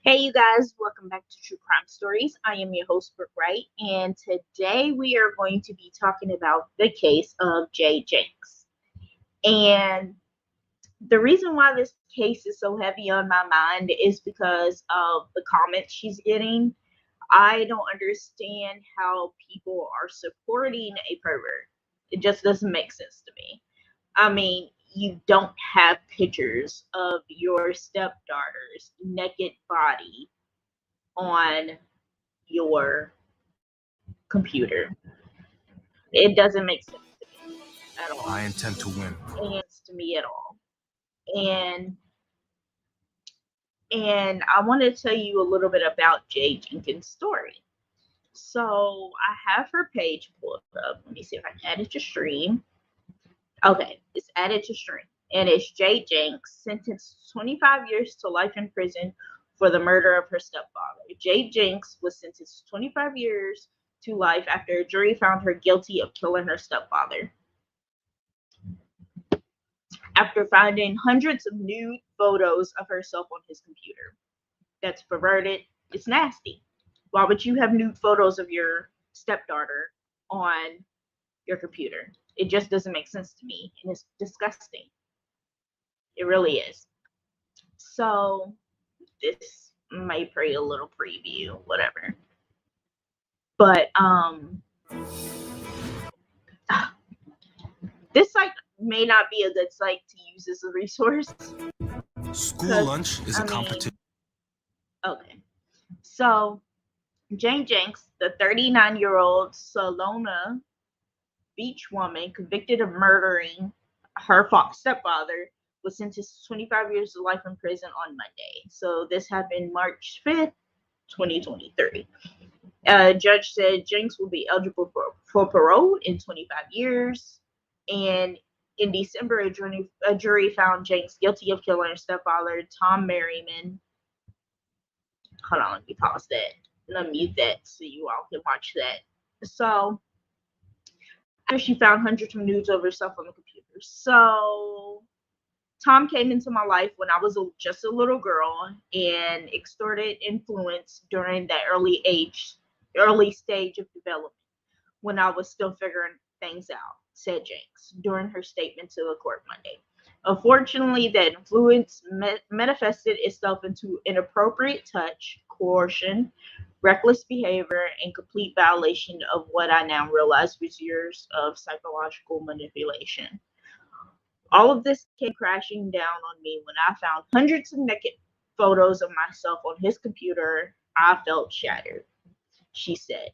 Hey, you guys, welcome back to True Crime Stories. I am your host, Brooke Wright, and today we are going to be talking about the case of Jade Janks. And the reason why this case is so heavy on my mind is because of the comments she's getting. I don't understand how people are supporting a pervert. It just doesn't make sense to me. I mean, you don't have pictures of your stepdaughter's naked body on your computer. It doesn't make sense to me at I all. intend to win. To me at all. And I want to tell you a little bit about Jade Jenkins' story. So I have her page pulled up. Let me see if I can add it to stream. Okay, it's added to stream. And it's Jade Janks, sentenced 25 years to life in prison for the murder of her stepfather. Jade Janks was sentenced to 25 years to life after a jury found her guilty of killing her stepfather. After finding hundreds of nude photos of herself on his computer. That's perverted. It's nasty. Why would you have nude photos of your stepdaughter on your computer? It just doesn't make sense to me, and it's disgusting. It really is. So this may play a little preview, whatever. But this site may not be a good site to use as a resource. School lunch is a competition. Okay. So Jane Janks, the 39-year-old Salona Beach woman convicted of murdering her stepfather, was sentenced to 25 years to life in prison on Monday. So this happened March 5th, 2023. Judge said Janks will be eligible for parole in 25 years. And in December, a jury found Janks guilty of killing her stepfather, Tom Merriman. Hold on, let me pause that. Let me mute that so you all can watch that. So, after she found hundreds of nudes of herself on the computer. So, Tom came into my life when I was just a little girl and extorted influence during that early stage of development when I was still figuring things out, said Janks during her statement to the court Monday. Unfortunately, that influence manifested itself into inappropriate touch, coercion, reckless behavior, and complete violation of what I now realize was years of psychological manipulation. All of this came crashing down on me when I found hundreds of naked photos of myself on his computer. I felt shattered, she said.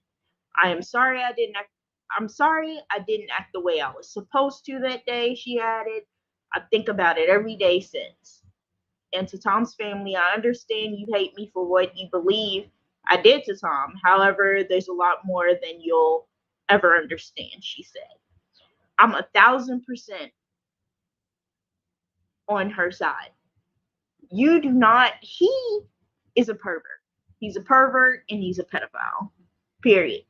I'm sorry I didn't act the way I was supposed to that day, she added. I think about it every day since. And to Tom's family, I understand you hate me for what you believe I did to Tom. However, there's a lot more than you'll ever understand, she said. I'm 1,000% on her side. You do not, he is a pervert. He's a pervert and he's a pedophile. Period.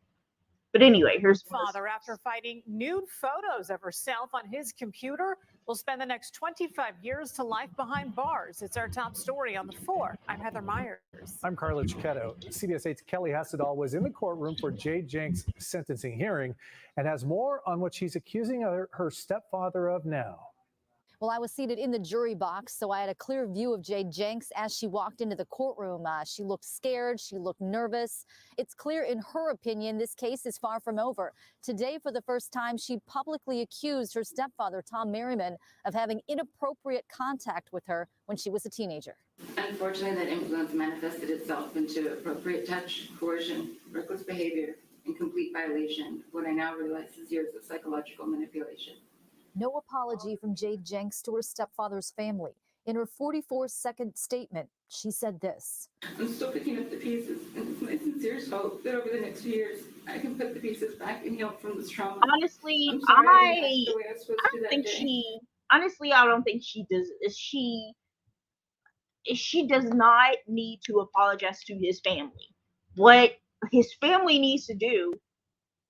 But anyway, here's father after finding nude photos of herself on his computer will spend the next 25 years to life behind bars. It's our top story on the 4. I'm Heather Myers. I'm Carla Chiquetto. CBS 8's Kelly Hastadal was in the courtroom for Jade Janks' sentencing hearing and has more on what she's accusing her stepfather of now. Well, I was seated in the jury box, so I had a clear view of Jade Janks as she walked into the courtroom. She looked scared. She looked nervous. It's clear, in her opinion, this case is far from over. Today, for the first time, she publicly accused her stepfather, Tom Merriman, of having inappropriate contact with her when she was a teenager. Unfortunately, that influence manifested itself into appropriate touch, coercion, reckless behavior, and complete violation of what I now realize is years of psychological manipulation. No apology from Jade Janks to her stepfather's family. In her 44-second statement, she said this. I'm still picking up the pieces, and it's my sincere hope that over the next few years, I can put the pieces back and heal from this trauma. Honestly, I don't think she does. She does not need to apologize to his family. What his family needs to do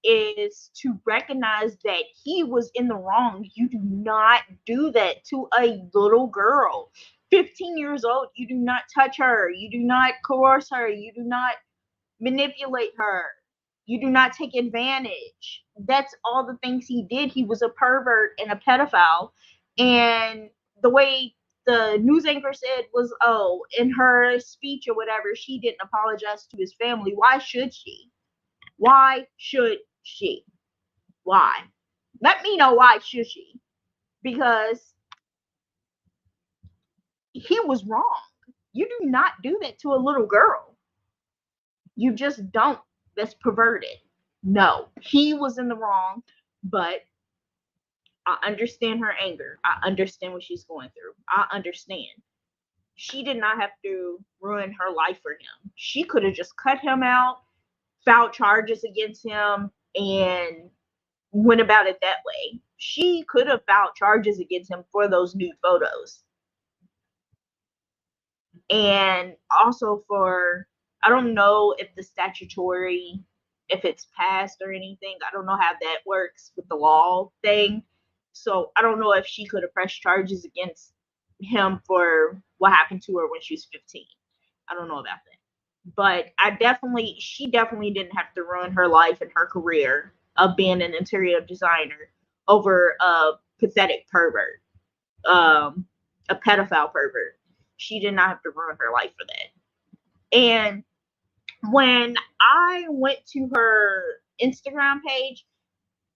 is to recognize that he was in the wrong. You do not do that to a little girl. 15 years old, you do not touch her. You do not coerce her. You do not manipulate her. You do not take advantage. That's all the things he did. He was a pervert and a pedophile. And the way the news anchor said was, oh, in her speech or whatever, she didn't apologize to his family. Why should she? Why should she? Why? Let me know why should she? Because he was wrong. You do not do that to a little girl. You just don't. That's perverted. No, he was in the wrong, but I understand her anger. I understand what she's going through. I understand. She did not have to ruin her life for him. She could have just cut him out, filed charges against him, and went about it that way. She could have filed charges against him for those nude photos. And also for, I don't know if the statutory, if it's passed or anything. I don't know how that works with the law thing. So I don't know if she could have pressed charges against him for what happened to her when she was 15. I don't know about that. But she definitely didn't have to ruin her life and her career of being an interior designer over a pathetic pervert, a pedophile pervert. She did not have to ruin her life for that. And when I went to her Instagram page,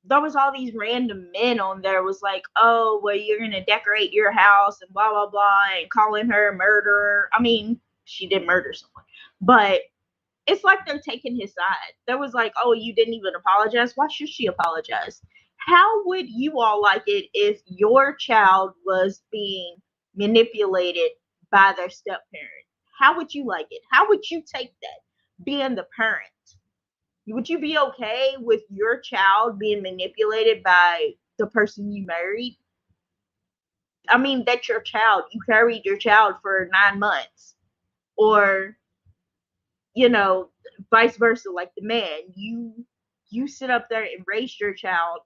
there was all these random men on there was like, oh, well, you're going to decorate your house and blah, blah, blah, and calling her a murderer. I mean, she did murder someone. But it's like they're taking his side. There was like, oh, you didn't even apologize. Why should she apologize? How would you all like it if your child was being manipulated by their step-parent? How would you like it? How would you take that, being the parent? Would you be okay with your child being manipulated by the person you married? I mean, that's your child. You carried your child for 9 months. Or, vice versa, like the man. You sit up there and raise your child,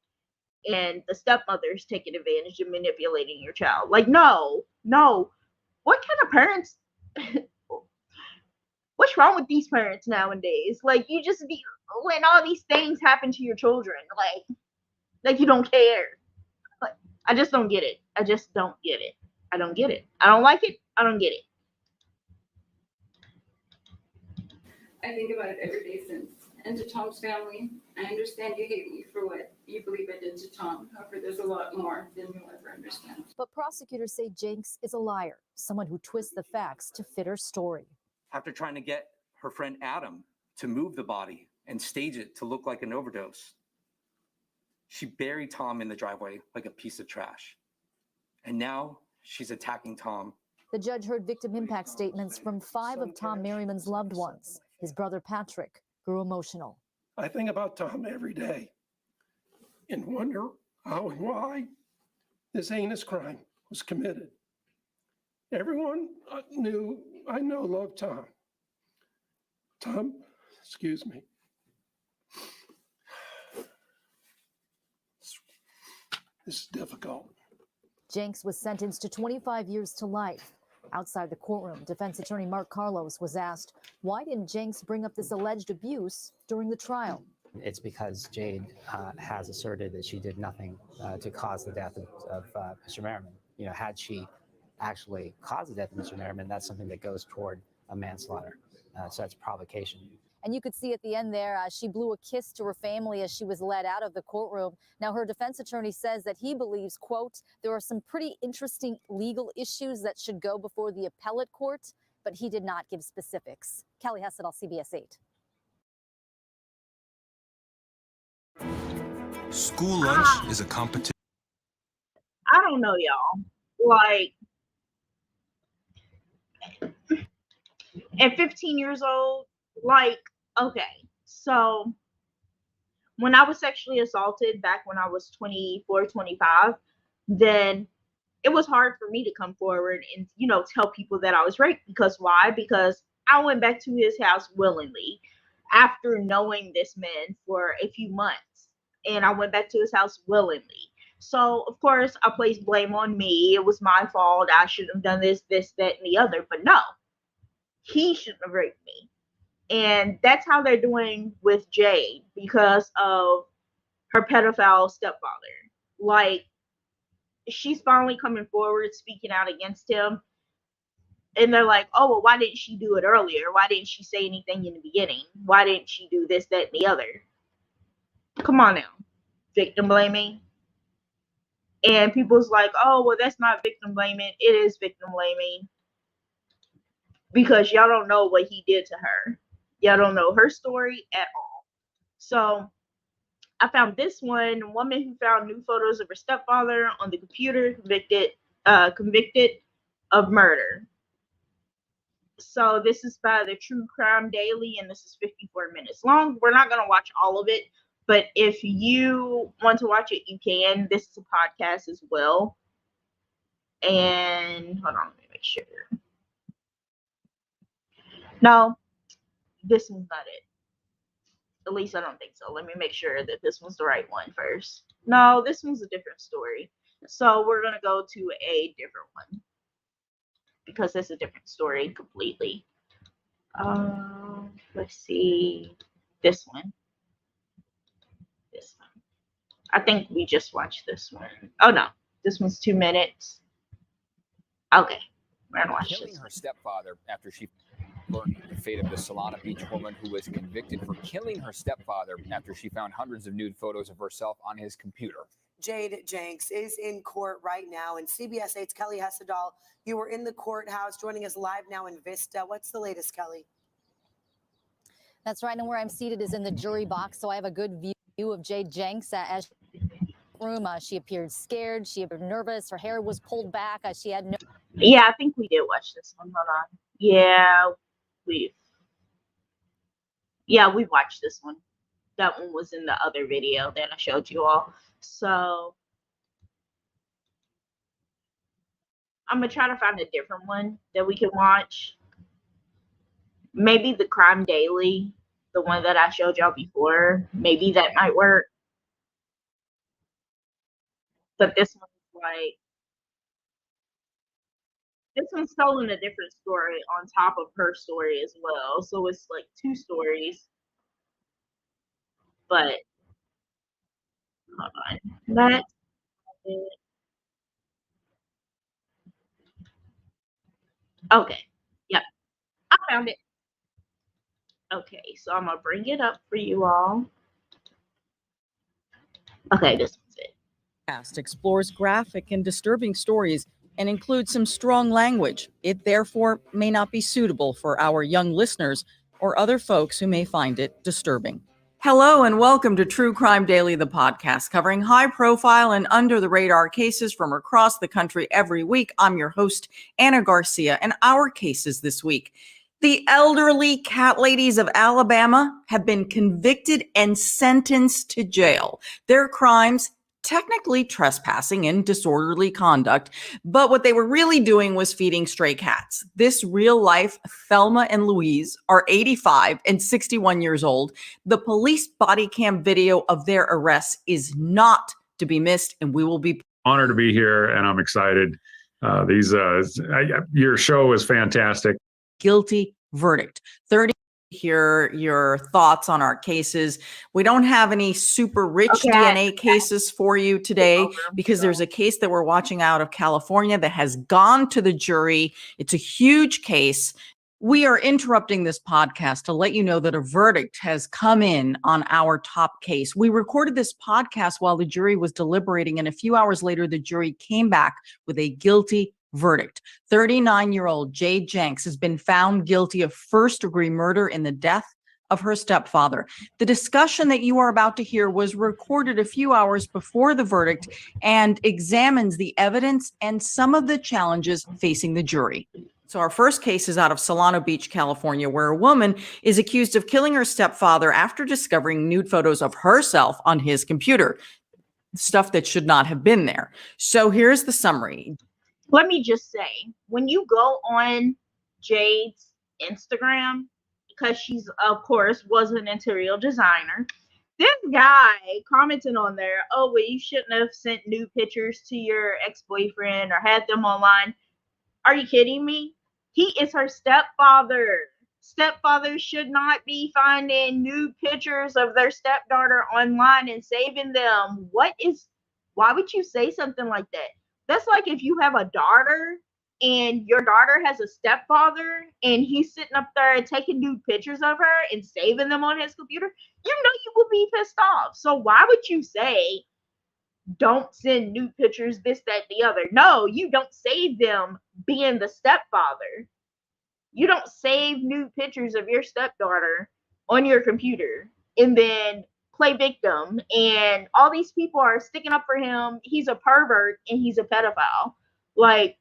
and the stepmother's taking advantage and manipulating your child. Like, no. What kind of parents? What's wrong with these parents nowadays? Like, you just be letting all these things happen to your children. Like you don't care. Like, I just don't get it. I just don't get it. I don't get it. I don't like it. I don't get it. I think about it every day since. And to Tom's family, I understand you hate me for what you believe I did to Tom. However, there's a lot more than you'll ever understand. But prosecutors say Janks is a liar, someone who twists the facts to fit her story. After trying to get her friend Adam to move the body and stage it to look like an overdose, she buried Tom in the driveway like a piece of trash. And now she's attacking Tom. The judge heard victim impact statements from 5 of Tom Merriman's loved ones. His brother Patrick grew emotional. I think about Tom every day and wonder how and why this heinous crime was committed. Everyone I know loved Tom. Tom, excuse me. This is difficult. Janks was sentenced to 25 years to life. Outside the courtroom, defense attorney Mark Carlos was asked, why didn't Janks bring up this alleged abuse during the trial? It's because Jade has asserted that she did nothing to cause the death of Mr. Merriman. Had she actually caused the death of Mr. Merriman, that's something that goes toward a manslaughter. So that's provocation. And you could see at the end there, she blew a kiss to her family as she was led out of the courtroom. Now, her defense attorney says that he believes, quote, there are some pretty interesting legal issues that should go before the appellate court, but he did not give specifics. Kelly Hessedall, CBS 8. School lunch is a competition. I don't know, y'all. Like, at 15 years old, like, okay, so when I was sexually assaulted back when I was 24, 25, then it was hard for me to come forward and, tell people that I was raped. Because why? Because I went back to his house willingly after knowing this man for a few months. And I went back to his house willingly. So, of course, I place blame on me. It was my fault. I should have done this, that, and the other. But no, he shouldn't have raped me. And that's how they're doing with Jade because of her pedophile stepfather. Like, she's finally coming forward, speaking out against him. And they're like, oh, well, why didn't she do it earlier? Why didn't she say anything in the beginning? Why didn't she do this, that, and the other? Come on now. Victim blaming. And people's like, oh, well, that's not victim blaming. It is victim blaming. Because y'all don't know what he did to her. Y'all don't know her story at all. So I found this one, a woman who found new photos of her stepfather on the computer, convicted of murder. So this is by the True Crime Daily, and this is 54 minutes long. We're not going to watch all of it, but if you want to watch it, you can. This is a podcast as well. And hold on, let me make sure. No, this one's not it. At least I don't think so. Let me make sure that this one's the right one first. No, this one's a different story. So we're going to go to a different one because it's a different story completely. Let's see. This one. This one. I think we just watched this one. Oh, no. This one's 2 minutes. Okay. We're going to watch Killing this her one. stepfather after she learned the fate of the Solana Beach woman who was convicted for killing her stepfather after she found hundreds of nude photos of herself on his computer. Jade Janks is in court right now, and CBS 8's Kelly Hessedal, you were in the courthouse joining us live now in Vista. What's the latest, Kelly? That's right, and where I'm seated is in the jury box, so I have a good view of Jade Janks as room. She appeared scared, she appeared nervous, her hair was pulled back, she had no... Yeah, I think we did watch this one. Hold on. Yeah, we've watched this one. That one was in the other video that I showed you all. So I'm gonna try to find a different one that we can watch. Maybe the Crime Daily, the one that I showed y'all before. Maybe that might work. But this one's telling a different story on top of her story as well. So it's like two stories. But hold on. That's it. Okay. Yep. I found it. Okay, so I'm gonna bring it up for you all. Okay, this one's it. Podcast explores graphic and disturbing stories and includes some strong language. It therefore may not be suitable for our young listeners or other folks who may find it disturbing. Hello and welcome to True Crime Daily, the podcast covering high-profile and under-the-radar cases from across the country every week. I'm your host, Anna Garcia, and our cases this week. The elderly cat ladies of Alabama have been convicted and sentenced to jail. Their crimes, technically trespassing and disorderly conduct, but what they were really doing was feeding stray cats. This real life Thelma and Louise are 85 and 61 years old. The police body cam video of their arrests is not to be missed, and we will be honored to be here, and I'm excited. Your show is fantastic. Guilty verdict. 30. Hear your thoughts on our cases. We don't have any super rich DNA cases for you today because there's a case that we're watching out of California that has gone to the jury. It's a huge case. We are interrupting this podcast to let you know that a verdict has come in on our top case. We recorded this podcast while the jury was deliberating, and a few hours later, the jury came back with a guilty verdict. 39-year-old Jade Janks has been found guilty of first-degree murder in the death of her stepfather. The discussion that you are about to hear was recorded a few hours before the verdict and examines the evidence and some of the challenges facing the jury. So our first case is out of Solana Beach, California, where a woman is accused of killing her stepfather after discovering nude photos of herself on his computer, stuff that should not have been there. So here's the summary. Let me just say, when you go on Jade's Instagram, because she's, of course, was an interior designer, this guy commenting on there, oh, well, you shouldn't have sent nude pictures to your ex-boyfriend or had them online. Are you kidding me? He is her stepfather. Stepfathers should not be finding nude pictures of their stepdaughter online and saving them. Why would you say something like that? That's like if you have a daughter and your daughter has a stepfather and he's sitting up there taking nude pictures of her and saving them on his computer, you know you will be pissed off. So why would you say, don't send nude pictures, this, that, the other? No, you don't save them being the stepfather. You don't save nude pictures of your stepdaughter on your computer and then play victim. And all these people are sticking up for him. He's a pervert and he's a pedophile. Like,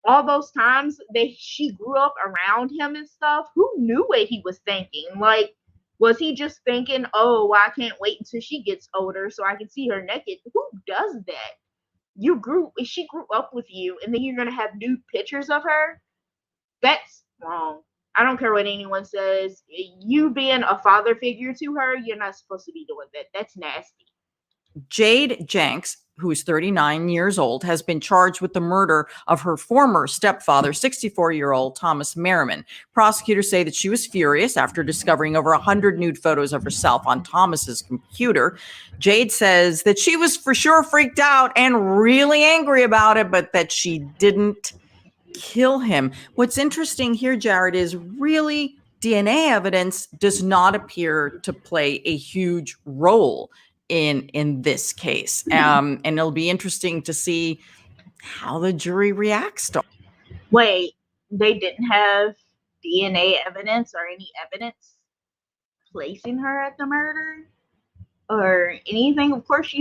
all those times she grew up around him and stuff, who knew what he was thinking? Like, was he just thinking, oh, I can't wait until she gets older so I can see her naked? Who does that? She grew up with you and then you're going to have nude pictures of her? That's wrong. I don't care what anyone says. You being a father figure to her, you're not supposed to be doing that. That's nasty. Jade Janks, who is 39 years old, has been charged with the murder of her former stepfather, 64-year-old Thomas Merriman. Prosecutors say that she was furious after discovering over 100 nude photos of herself on Thomas's computer. Jade says that she was for sure freaked out and really angry about it, but that she didn't kill him. What's interesting here, Jared, is really DNA evidence does not appear to play a huge role in this case. And it'll be interesting to see how the jury reacts to. Wait, they didn't have DNA evidence or any evidence placing her at the murder or anything? Of course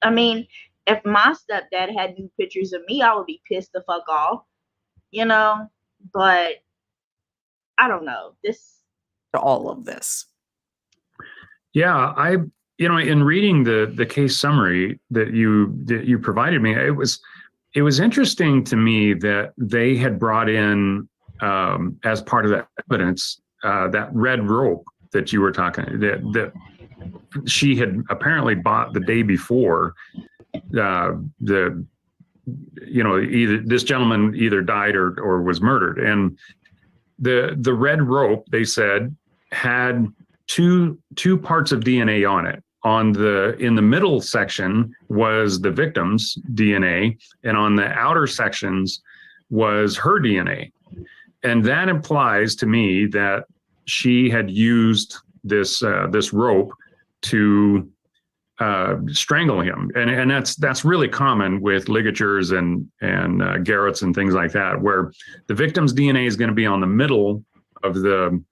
I mean, if my stepdad had nude pictures of me, I would be pissed the fuck off, you know? But I don't know. All of this. Yeah, in reading the case summary that you provided me, it was interesting to me that they had brought in as part of that evidence that red rope that you were talking that she had apparently bought the day before. Either this gentleman either died or was murdered, and the red rope, they said, had two parts of DNA on it. In the middle section was the victim's DNA, and on the outer sections was her DNA. And that implies to me that she had used this rope to strangle him, and that's really common with ligatures and garrots and things like that, where the victim's DNA is going to be on the middle of the.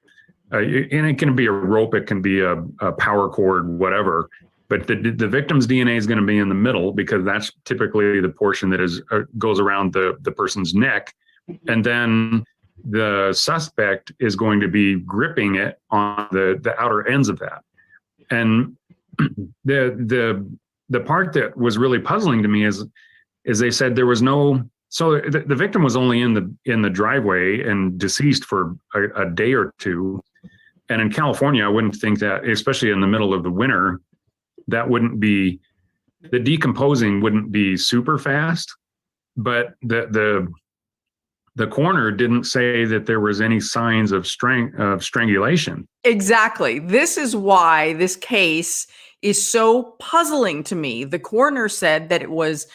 And it can be a rope, it can be a power cord, whatever. But the victim's DNA is going to be in the middle because that's typically the portion that goes around the person's neck, and then the suspect is going to be gripping it on the outer ends of that. And the part that was really puzzling to me is they said there was no. So the victim was only in the driveway and deceased for a day or two. And in California, I wouldn't think that, especially in the middle of the winter, the decomposing wouldn't be super fast. But the coroner didn't say that there was any signs of strangulation. Exactly. This is why this case is so puzzling to me. The coroner said that it was,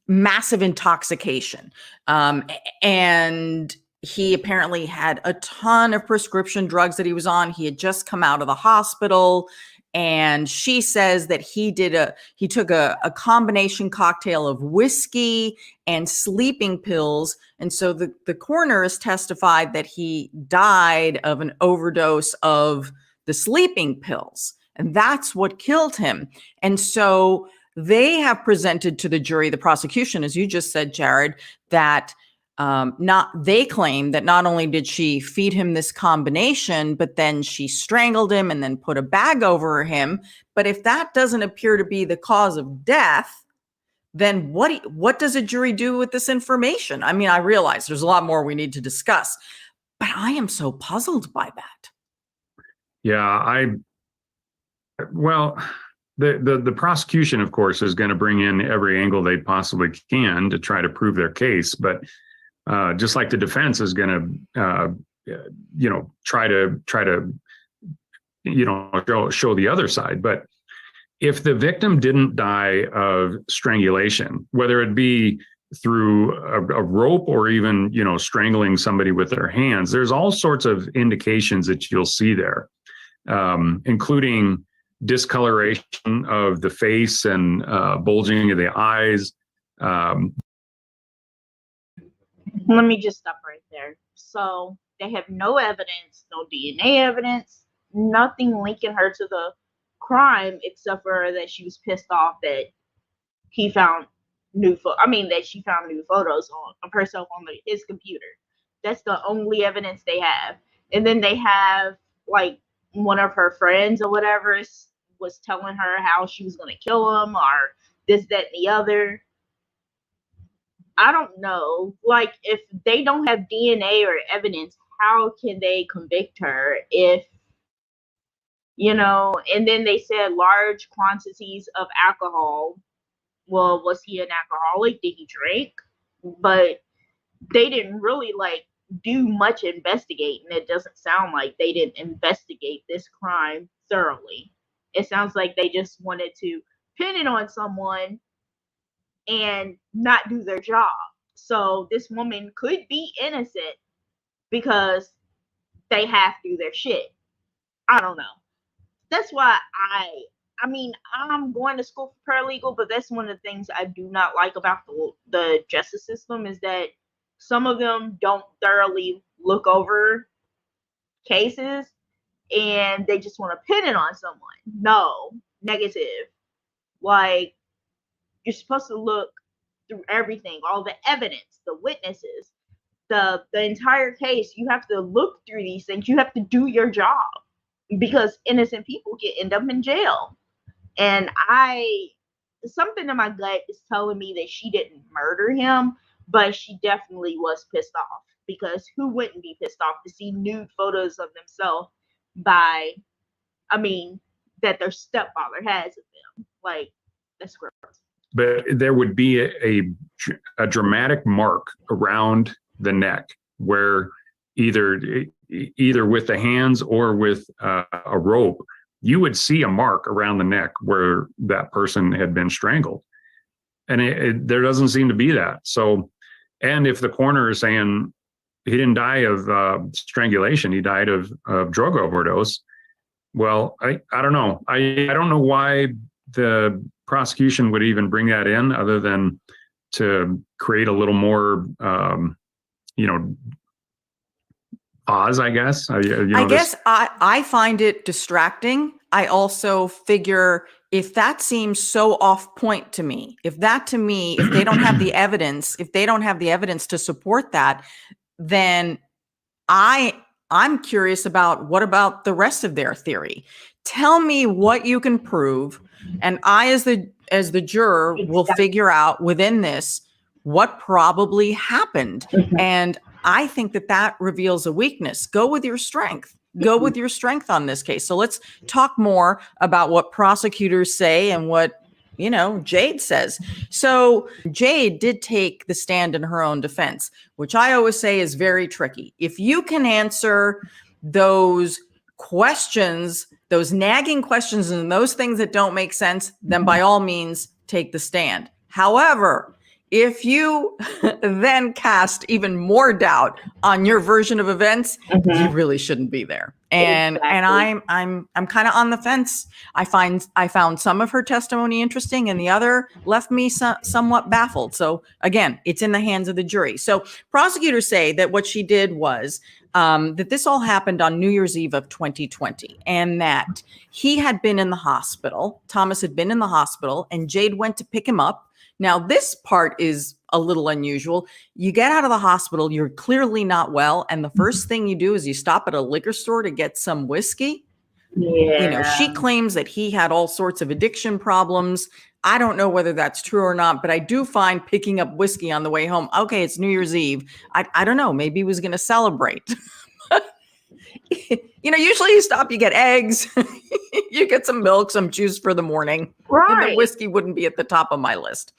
massive intoxication. And he apparently had a ton of prescription drugs that he was on. He had just come out of the hospital. And she says that he took a combination cocktail of whiskey and sleeping pills. And so the coroner has testified that he died of an overdose of the sleeping pills. And that's what killed him. And so they have presented to the jury, the prosecution, as you just said, Jared, that they claim that not only did she feed him this combination, but then she strangled him and then put a bag over him. But if that doesn't appear to be the cause of death, then what does a jury do with this information? I mean, I realize there's a lot more we need to discuss, but I am so puzzled by that. Yeah, well, the prosecution, of course, is going to bring in every angle they possibly can to try to prove their case. But just like the defense is going to, try to show the other side. But if the victim didn't die of strangulation, whether it be through a rope or even, strangling somebody with their hands, there's all sorts of indications that you'll see there, including discoloration of the face and bulging of the eyes. Let me just stop right there. So they have no evidence, no DNA evidence, nothing linking her to the crime except for that she was pissed off that he found that she found new photos of herself on his computer. That's the only evidence they have. And then they have like one of her friends or whatever was telling her how she was going to kill him or this, that, and the other. I don't know. Like, if they don't have DNA or evidence, how can they convict her if, and then they said large quantities of alcohol. Well, was he an alcoholic? Did he drink? But they didn't really do much investigating. It doesn't sound like they didn't investigate this crime thoroughly. It sounds like they just wanted to pin it on someone and not do their job. So this woman could be innocent because they have to do their shit. I don't know. That's why I'm going to school for paralegal, but that's one of the things I do not like about the justice system is that some of them don't thoroughly look over cases and they just want to pin it on someone. No, negative. Like, you're supposed to look through everything, all the evidence, the witnesses, the entire case. You have to look through these things. You have to do your job because innocent people end up in jail. And something in my gut is telling me that she didn't murder him, but she definitely was pissed off, because who wouldn't be pissed off to see nude photos of themselves that their stepfather has of them? Like, that's gross. But there would be a dramatic mark around the neck where either with the hands or with a rope, you would see a mark around the neck where that person had been strangled. And there doesn't seem to be that. So, and if the coroner is saying he didn't die of strangulation, he died of drug overdose, well, I don't know. I don't know why the prosecution would even bring that in other than to create a little more, pause, I guess. I find it distracting. I also figure if that seems so off point to me, if they don't have the evidence, to support that, then I'm curious about what about the rest of their theory. Tell me what you can prove, and I, as the juror, will figure out within this what probably happened. And I think that reveals a weakness. Go with your strength. Go with your strength on this case. So let's talk more about what prosecutors say and what, Jade says. So Jade did take the stand in her own defense, which I always say is very tricky. If you can answer those questions, those nagging questions and those things that don't make sense, then by all means, take the stand. However, if you then cast even more doubt on your version of events, you really shouldn't be there. And I'm kind of on the fence. I found some of her testimony interesting, and the other left me somewhat baffled. So again, it's in the hands of the jury. So prosecutors say that what she did was that this all happened on New Year's Eve of 2020, and that he had been in the hospital. Thomas had been in the hospital, and Jade went to pick him up. Now, this part is a little unusual. You get out of the hospital, you're clearly not well, and the first thing you do is you stop at a liquor store to get some whiskey. Yeah. She claims that he had all sorts of addiction problems. I don't know whether that's true or not, but I do find picking up whiskey on the way home. Okay, it's New Year's Eve. I don't know. Maybe he was going to celebrate. Usually you stop, you get eggs, you get some milk, some juice for the morning, and the Right. whiskey wouldn't be at the top of my list.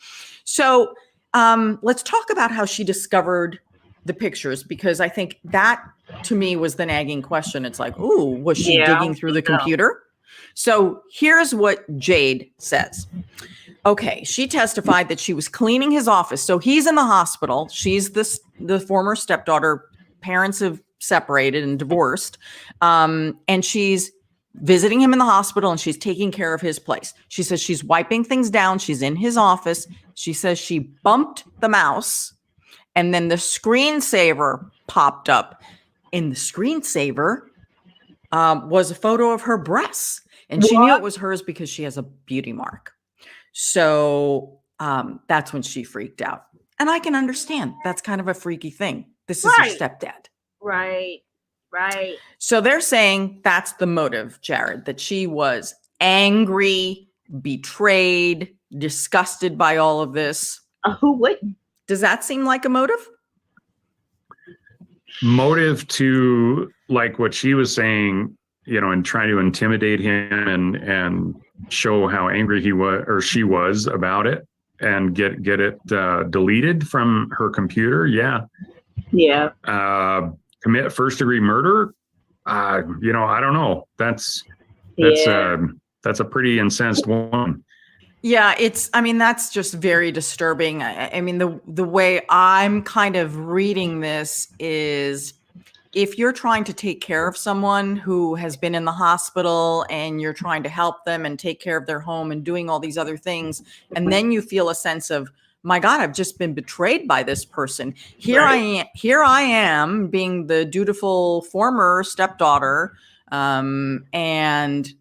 So let's talk about how she discovered the pictures, because I think that to me was the nagging question. It's like, ooh, was she digging through the computer? So here's what Jade says. Okay, she testified that she was cleaning his office. So he's in the hospital. She's the former stepdaughter. Parents have separated and divorced. And she's visiting him in the hospital, and she's taking care of his place. She says she's wiping things down. She's in his office. She says she bumped the mouse, and then the screensaver popped up. In the screensaver was a photo of her breasts. And she knew it was hers because she has a beauty mark. So that's when she freaked out. And I can understand. That's kind of a freaky thing. This is your stepdad. Right. Right. So they're saying that's the motive, Jared, that she was angry, betrayed, disgusted by all of this. Who wouldn't? Does that seem like a motive? Motive to, like what she was saying, and trying to intimidate him and show how angry he was or she was about it, and get it deleted from her computer. Yeah. Commit first degree murder. I don't know. That's a pretty incensed woman. Yeah, that's just very disturbing. I mean, the way I'm kind of reading this is, if you're trying to take care of someone who has been in the hospital and you're trying to help them and take care of their home and doing all these other things, and then you feel a sense of, my God, I've just been betrayed by this person. Here I am being the dutiful former stepdaughter, and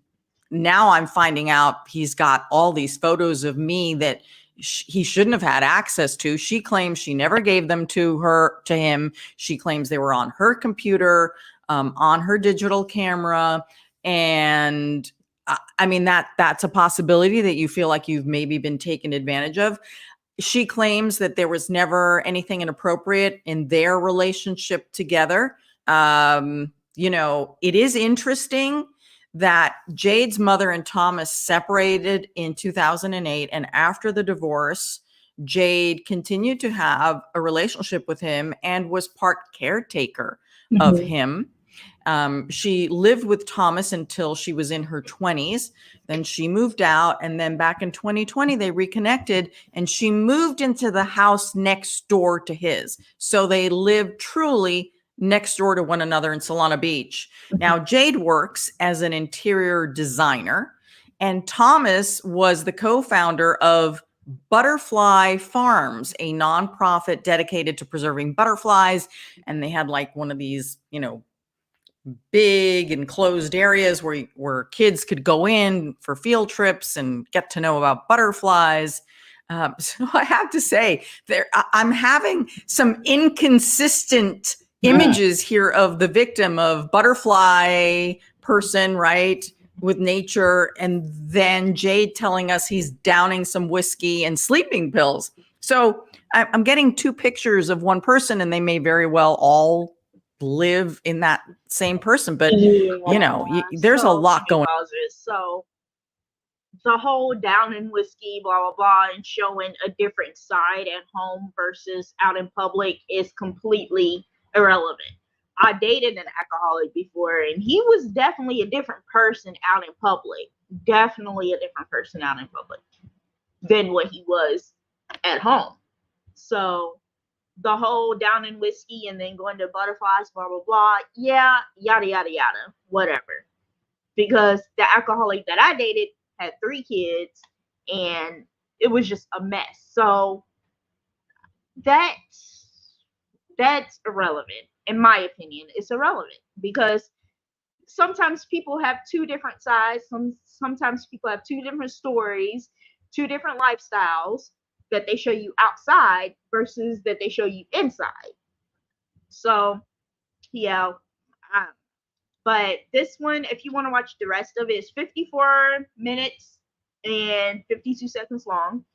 now I'm finding out he's got all these photos of me that he shouldn't have had access to. She claims she never gave them to him. She claims they were on her computer, on her digital camera. And that's a possibility, that you feel like you've maybe been taken advantage of. She claims that there was never anything inappropriate in their relationship together. It is interesting that Jade's mother and Thomas separated in 2008. And after the divorce, Jade continued to have a relationship with him and was part caretaker of him. She lived with Thomas until she was in her 20s. Then she moved out. And then back in 2020, they reconnected, and she moved into the house next door to his. So they lived truly next door to one another in Solana Beach. Now, Jade works as an interior designer, and Thomas was the co-founder of Butterfly Farms, a nonprofit dedicated to preserving butterflies. And they had like one of these, big enclosed areas where kids could go in for field trips and get to know about butterflies. So I have to say, I'm having some inconsistent images here of the victim of butterfly person, right, with nature, and then Jade telling us he's downing some whiskey and sleeping pills. So I'm getting two pictures of one person, and they may very well all live in that same person, but there's a lot going on. So the whole down in whiskey, blah blah blah, and showing a different side at home versus out in public is completely irrelevant. I dated an alcoholic before, and he was definitely a different person out in public. Definitely a different person out in public than what he was at home. So the whole down in whiskey and then going to butterflies, blah blah blah, yeah, yada yada yada, whatever. Because the alcoholic that I dated had 3 kids, and it was just a mess. So that's irrelevant. In my opinion, it's irrelevant, because sometimes people have 2 different sides. Sometimes people have 2 different stories, 2 different lifestyles that they show you outside versus that they show you inside. So, yeah. But this one, if you want to watch the rest of it, is 54 minutes and 52 seconds long.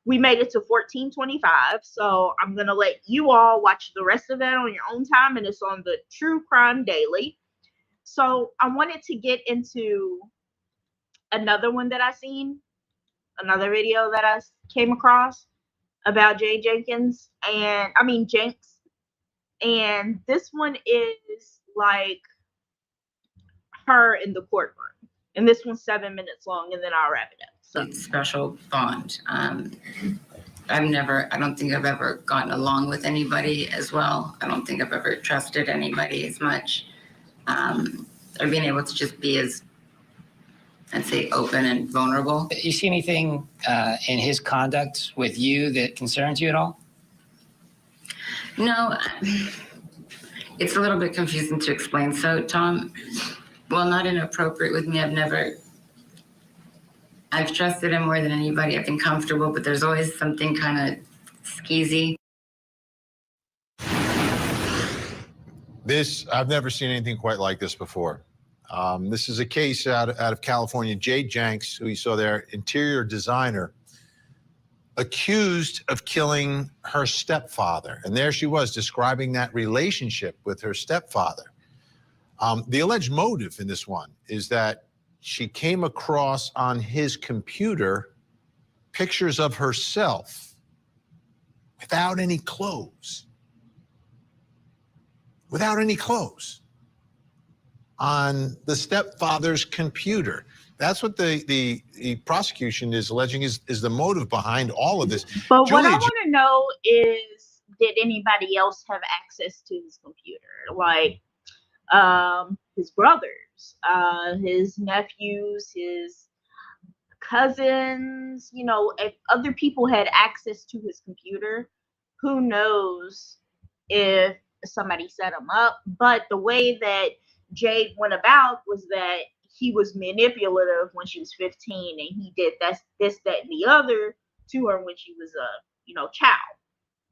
We made it to 14:25, so I'm going to let you all watch the rest of that on your own time, and it's on the True Crime Daily. So I wanted to get into another one that I seen, another video that I came across about Jade Jenkins, and I mean Janks, and this one is like her in the courtroom, and this one's 7 minutes long, and then I'll wrap it up. So Special bond. I don't think I've ever gotten along with anybody as well. I don't think I've ever trusted anybody as much. Or being able to just be as, I'd say, open and vulnerable. You see anything in his conduct with you that concerns you at all? No, it's a little bit confusing to explain. So, Tom, well, not inappropriate with me. I've trusted him more than anybody. I've been comfortable, but there's always something kind of skeezy. I've never seen anything quite like this before. This is a case out of California. Jade Janks, who you saw there, interior designer, accused of killing her stepfather. And there she was describing that relationship with her stepfather. The alleged motive in this one is that she came across on his computer pictures of herself without any clothes. Without any clothes on the stepfather's computer. That's what the prosecution is alleging is the motive behind all of this. But what I want to know is, did anybody else have access to his computer? Like his brothers, his nephews, his cousins, you know, if other people had access to his computer, who knows if somebody set him up. But the way that Jade went about was that he was manipulative when she was 15, and he did this, that, and the other to her when she was a child.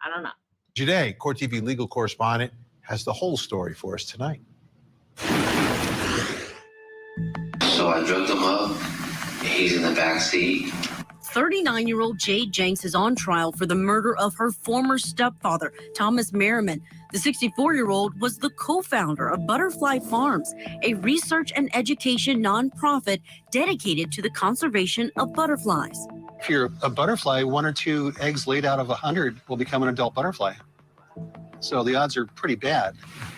I don't know. Jade, Court TV legal correspondent, has the whole story for us tonight. So I drugged him up. He's in the back seat. 39-year-old Jade Janks is on trial for the murder of her former stepfather, Thomas Merriman. The 64-year-old was the co-founder of Butterfly Farms, a research and education nonprofit dedicated to the conservation of butterflies. If you're a butterfly, 1 or 2 eggs laid out of 100 will become an adult butterfly. So the odds are pretty bad.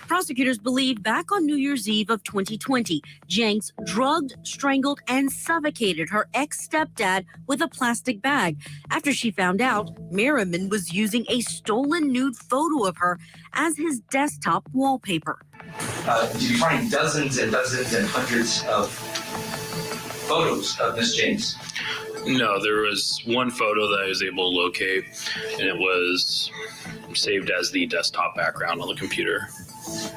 Prosecutors believe back on New Year's Eve of 2020, Janks drugged, strangled, and suffocated her ex-stepdad with a plastic bag after she found out Merriman was using a stolen nude photo of her as his desktop wallpaper. Did you find dozens and dozens and hundreds of photos of Miss Janks? No, there was one photo that I was able to locate, and it was saved as the desktop background on the computer.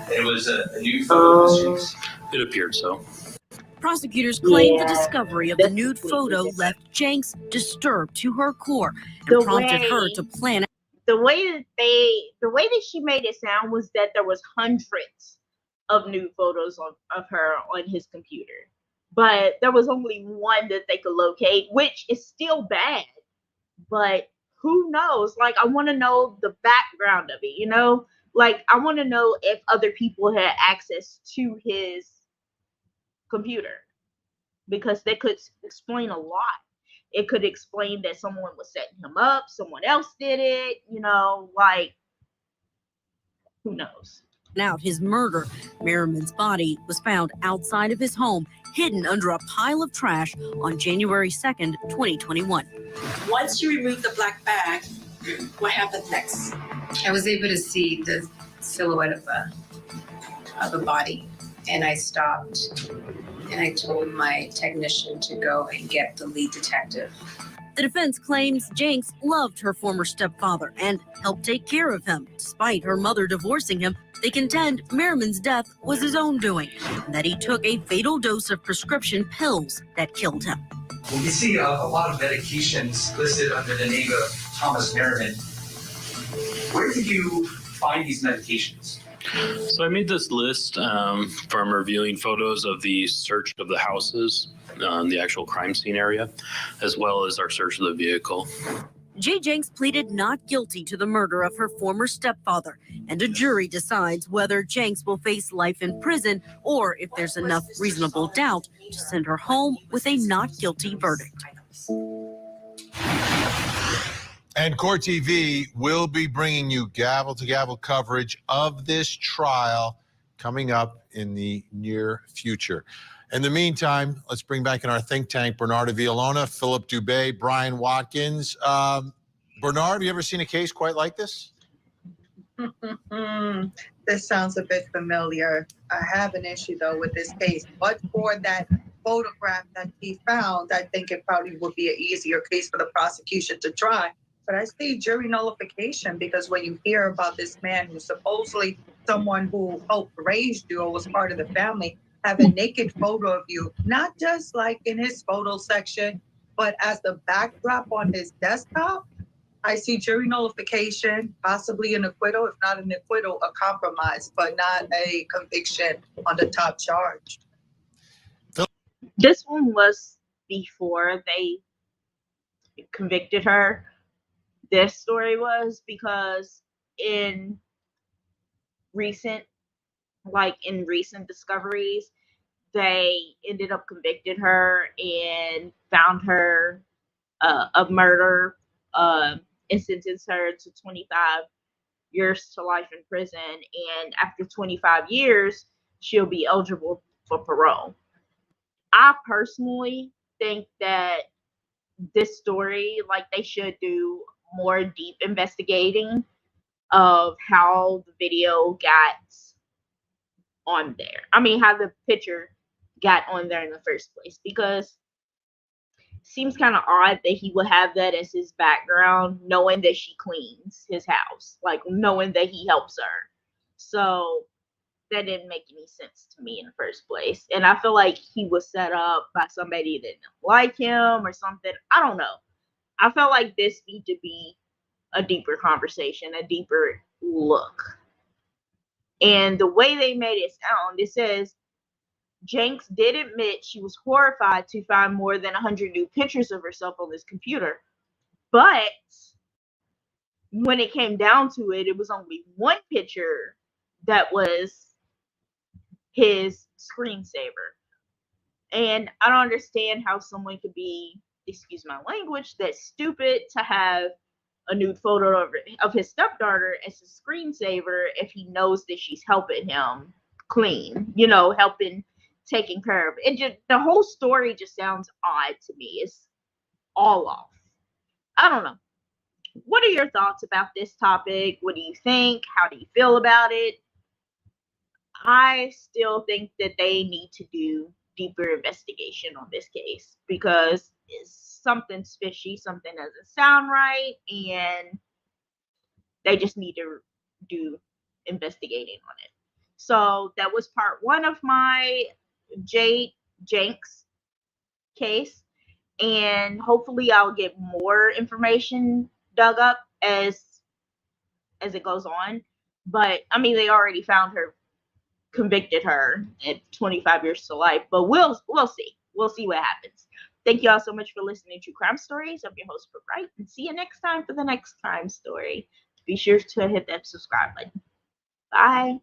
It was a nude photo of Miss Janks? It appeared so. Prosecutors claim the discovery of the nude photo left Janks disturbed to her core and prompted her to plan. The way that she made it sound was that there was hundreds of nude photos of her on his computer, but there was only one that they could locate, which is still bad. But who knows? Like, I want to know the background of it, you know? Like, I want to know if other people had access to his computer, because they could explain a lot. It could explain that someone was setting him up, someone else did it, you know, like, who knows? Out his murder, Merriman's body was found outside of his home, hidden under a pile of trash on January 2nd, 2021. Once you remove the black bag, what happened next? I was able to see the silhouette of a body, and I stopped and I told my technician to go and get the lead detective. The defense claims Janks loved her former stepfather and helped take care of him. Despite her mother divorcing him, they contend Merriman's death was his own doing, and that he took a fatal dose of prescription pills that killed him. Well, you see a lot of medications listed under the name of Thomas Merriman. Where did you find these medications? So I made this list from reviewing photos of the search of the houses, the actual crime scene area, as well as our search of the vehicle. Jade Janks pleaded not guilty to the murder of her former stepfather, and a jury decides whether Janks will face life in prison or if there's enough reasonable doubt to send her home with a not guilty verdict. And Court TV will be bringing you gavel-to-gavel coverage of this trial coming up in the near future. In the meantime, let's bring back in our think tank Bernardo Villalona, Philip Dubé, Brian Watkins. Bernard, have you ever seen a case quite like this? This sounds a bit familiar. I have an issue, though, with this case. But for that photograph that he found, I think it probably would be an easier case for the prosecution to try. But I see jury nullification because when you hear about this man who's supposedly someone who helped raise you or was part of the family, have a naked photo of you, not just like in his photo section, but as the backdrop on his desktop, I see jury nullification, possibly an acquittal, if not an acquittal, a compromise, but not a conviction on the top charge. This one was before they convicted her. This story was because in recent discoveries, they ended up convicting her and found her of murder and sentenced her to 25 years to life in prison. And after 25 years, she'll be eligible for parole. I personally think that this story, like, they should do more deep investigating of how the video got on there. I mean, how the picture got on there in the first place, because it seems kind of odd that he would have that as his background, knowing that she cleans his house, like knowing that he helps her. So that didn't make any sense to me in the first place. And I feel like he was set up by somebody that didn't like him or something. I don't know. I felt like this needed to be a deeper conversation, a deeper look. And the way they made it sound, it says Janks did admit she was horrified to find more than 100 new pictures of herself on this computer. But when it came down to it, it was only one picture that was his screensaver. And I don't understand how someone could be, excuse my language, that stupid to have a nude photo of his stepdaughter as a screensaver if he knows that she's helping him clean, helping, taking care of it. Just, the whole story just sounds odd to me. It's all off. I don't know. What are your thoughts about this topic? What do you think? How do you feel about it? I still think that they need to do deeper investigation on this case because something's fishy, something doesn't sound right, and they just need to do investigating on it. So that was part one of my Jade Janks case, and hopefully I'll get more information dug up as it goes on. But I mean, they already found her, convicted her at 25 years to life, but we'll see. We'll see what happens. Thank you all so much for listening to Crime Stories. I'm your host, Bright, and see you next time for the next crime story. Be sure to hit that subscribe button. Bye.